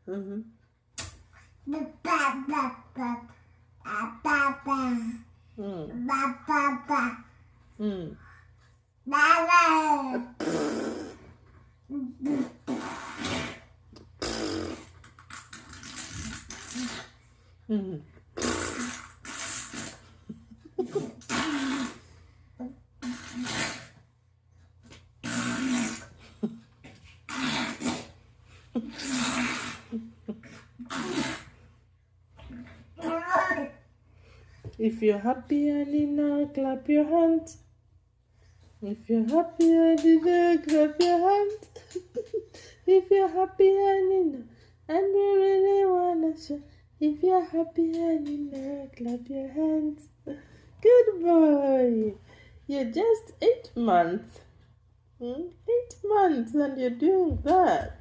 Mm-hmm. Mm. Mm. If you're happy, Anina, clap your hands. If you're happy, Anina, clap your hands. If you're happy, Anina, and we really wanna show. If you're happy, Anina, clap your hands. Good boy. You're just 8 months. 8 months and you're doing that.